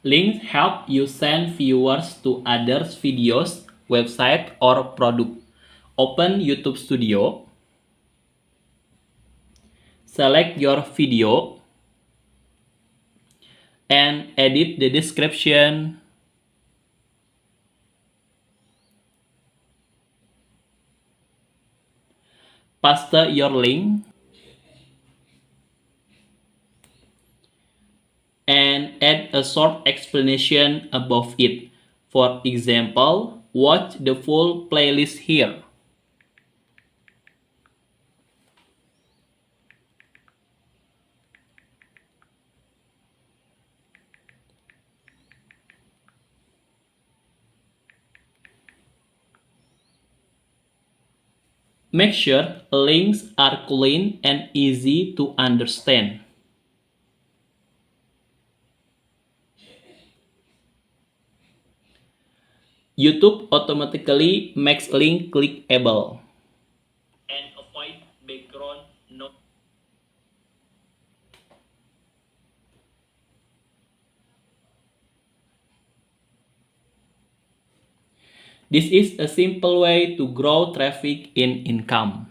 Links help you send viewers to others' videos, website, or product. Open YouTube Studio. Select your video and edit the description. Paste your link and add a short explanation above it. For example, watch the full playlist here. Make sure links are clean and easy to understand. YouTube automatically makes link clickable. And avoid background noise. This is a simple way to grow traffic and income.